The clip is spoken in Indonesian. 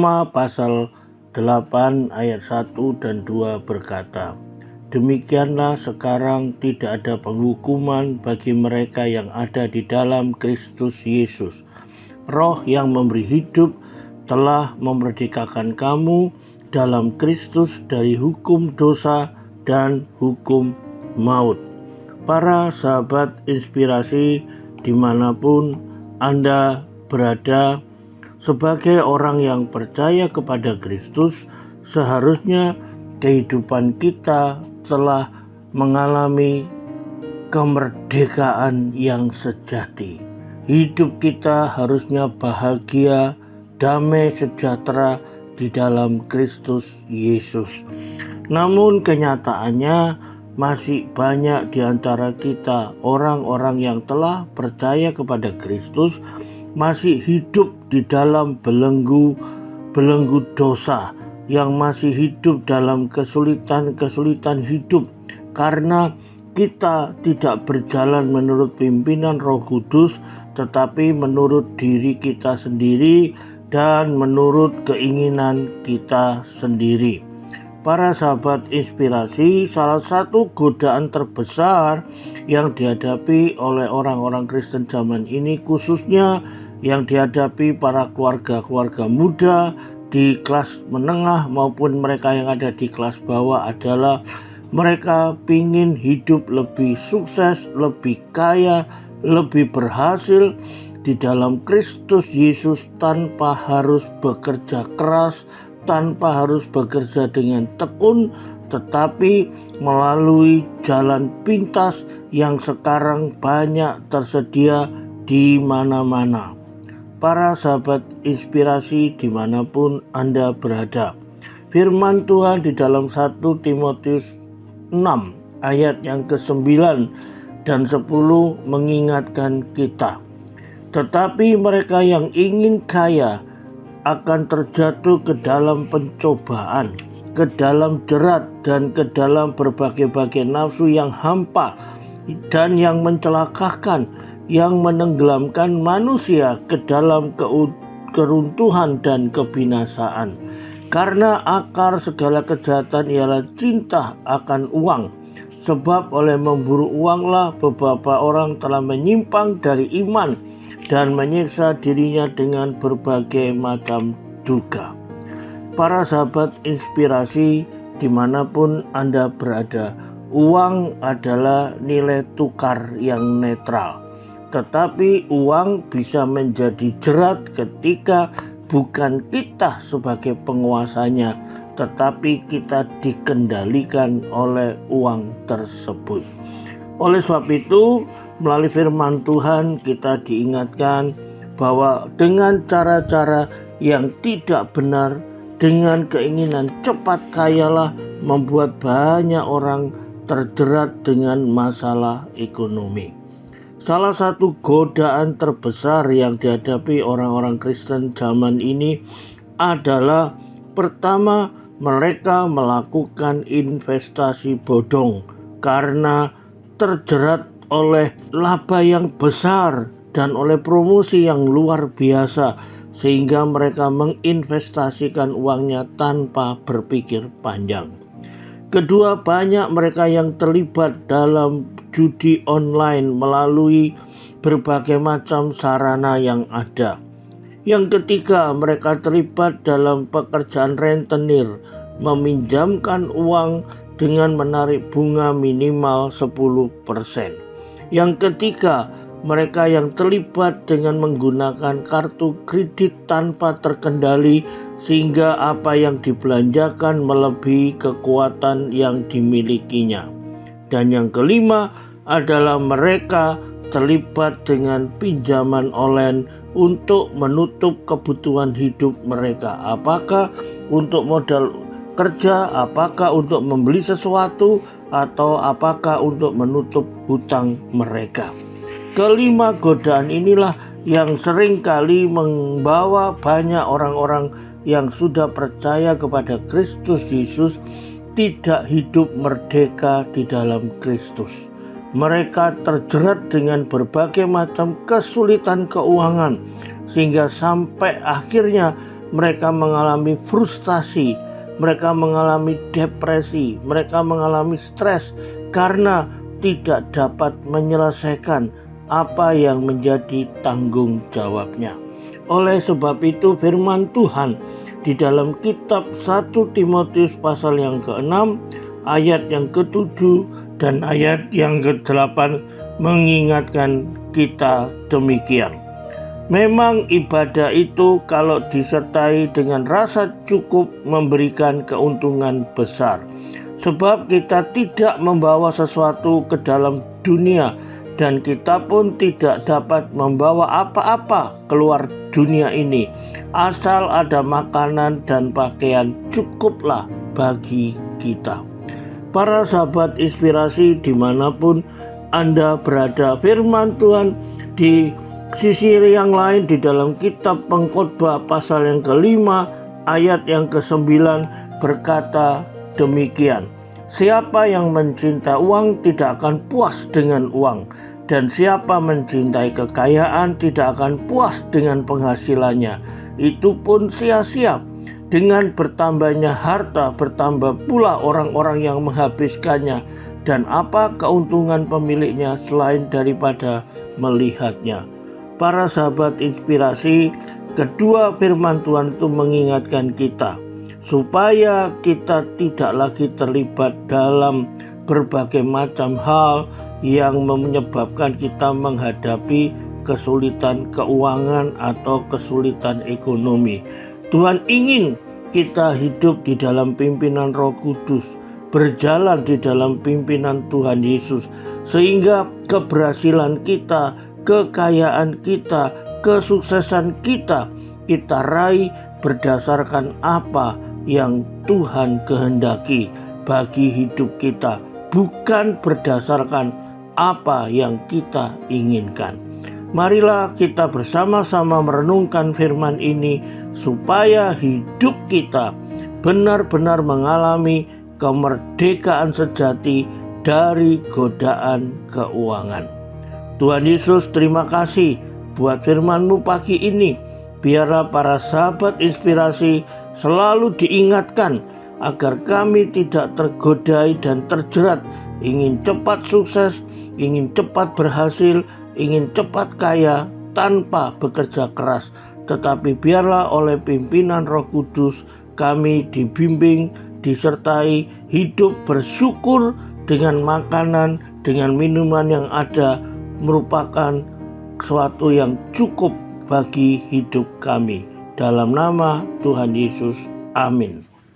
Roma pasal 8 ayat 1 dan 2 berkata, "Demikianlah sekarang tidak ada penghukuman bagi mereka yang ada di dalam Kristus Yesus. Roh yang memberi hidup telah memerdekakan kamu dalam Kristus dari hukum dosa dan hukum maut." Para sahabat inspirasi dimanapun Anda berada, sebagai orang yang percaya kepada Kristus, seharusnya kehidupan kita telah mengalami kemerdekaan yang sejati. Hidup kita harusnya bahagia, damai, sejahtera di dalam Kristus Yesus. Namun kenyataannya masih banyak di antara kita orang-orang yang telah percaya kepada Kristus masih hidup di dalam belenggu dosa, yang masih hidup dalam kesulitan hidup karena kita tidak berjalan menurut pimpinan Roh Kudus, tetapi menurut diri kita sendiri dan menurut keinginan kita sendiri. Para sahabat inspirasi, salah satu godaan terbesar yang dihadapi oleh orang-orang Kristen zaman ini, khususnya yang dihadapi para keluarga muda di kelas menengah maupun mereka yang ada di kelas bawah, adalah mereka ingin hidup lebih sukses, lebih kaya, lebih berhasil di dalam Kristus Yesus tanpa harus bekerja keras, tanpa harus bekerja dengan tekun, tetapi melalui jalan pintas yang sekarang banyak tersedia di mana-mana. Para sahabat inspirasi dimanapun Anda berada, firman Tuhan di dalam 1 Timotius 6 ayat yang ke-9 dan 10 mengingatkan kita, "Tetapi mereka yang ingin kaya akan terjatuh ke dalam pencobaan, ke dalam jerat, dan ke dalam berbagai-bagai nafsu yang hampa dan yang mencelakakan, yang menenggelamkan manusia ke dalam keruntuhan dan kebinasaan. Karena akar segala kejahatan ialah cinta akan uang. Sebab oleh memburu uanglah beberapa orang telah menyimpang dari iman dan menyiksa dirinya dengan berbagai macam duka." Para sahabat inspirasi dimanapun Anda berada, uang adalah nilai tukar yang netral. Tetapi uang bisa menjadi jerat ketika bukan kita sebagai penguasanya, tetapi kita dikendalikan oleh uang tersebut. Oleh sebab itu, melalui firman Tuhan kita diingatkan bahwa dengan cara-cara yang tidak benar, dengan keinginan cepat kayalah membuat banyak orang terjerat dengan masalah ekonomi. Salah satu godaan terbesar yang dihadapi orang-orang Kristen zaman ini adalah, pertama, mereka melakukan investasi bodong karena terjerat oleh laba yang besar dan oleh promosi yang luar biasa, sehingga mereka menginvestasikan uangnya tanpa berpikir panjang. Kedua, banyak mereka yang terlibat dalam judi online melalui berbagai macam sarana yang ada. Yang ketiga, mereka terlibat dalam pekerjaan rentenir, meminjamkan uang dengan menarik bunga minimal 10%. Yang ketiga, mereka yang terlibat dengan menggunakan kartu kredit tanpa terkendali, sehingga apa yang dibelanjakan melebihi kekuatan yang dimilikinya. Dan yang kelima adalah mereka terlibat dengan pinjaman online untuk menutup kebutuhan hidup mereka. Apakah untuk modal kerja, apakah untuk membeli sesuatu, atau apakah untuk menutup hutang mereka. Kelima godaan inilah yang seringkali membawa banyak orang-orang yang sudah percaya kepada Kristus Yesus tidak hidup merdeka di dalam Kristus. Mereka terjerat dengan berbagai macam kesulitan keuangan, sehingga sampai akhirnya mereka mengalami frustasi, mereka mengalami depresi, mereka mengalami stres karena tidak dapat menyelesaikan apa yang menjadi tanggung jawabnya. Oleh sebab itu firman Tuhan di dalam kitab 1 Timotius pasal yang ke-6 ayat yang ke-7 dan ayat yang ke-8 mengingatkan kita demikian. Memang ibadah itu kalau disertai dengan rasa cukup memberikan keuntungan besar. Sebab kita tidak membawa sesuatu ke dalam dunia dan kita pun tidak dapat membawa apa-apa keluar dunia ini. Asal ada makanan dan pakaian cukuplah bagi kita. Para sahabat inspirasi dimanapun Anda berada, firman Tuhan di sisi yang lain di dalam kitab Pengkhotbah pasal yang ke-5 ayat yang ke-9 berkata demikian. Siapa yang mencinta uang tidak akan puas dengan uang, dan siapa mencintai kekayaan tidak akan puas dengan penghasilannya. Itu pun sia-sia. Dengan bertambahnya harta, bertambah pula orang-orang yang menghabiskannya, dan apa keuntungan pemiliknya selain daripada melihatnya. Para sahabat inspirasi, kedua firman Tuhan itu mengingatkan kita supaya kita tidak lagi terlibat dalam berbagai macam hal yang menyebabkan kita menghadapi kesulitan keuangan atau kesulitan ekonomi. Tuhan ingin kita hidup di dalam pimpinan Roh Kudus, berjalan di dalam pimpinan Tuhan Yesus, sehingga keberhasilan kita, kekayaan kita, kesuksesan kita raih berdasarkan apa yang Tuhan kehendaki bagi hidup kita, bukan berdasarkan apa yang kita inginkan. Marilah kita bersama-sama merenungkan firman ini supaya hidup kita benar-benar mengalami kemerdekaan sejati dari godaan keuangan. Tuhan Yesus, terima kasih buat firman-Mu pagi ini. Biarlah para sahabat inspirasi selalu diingatkan agar kami tidak tergodai dan terjerat ingin cepat sukses, ingin cepat berhasil, ingin cepat kaya tanpa bekerja keras. Tetapi biarlah oleh pimpinan Roh Kudus kami dibimbing, disertai hidup bersyukur dengan makanan, dengan minuman yang ada merupakan sesuatu yang cukup bagi hidup kami. Dalam nama Tuhan Yesus, amin.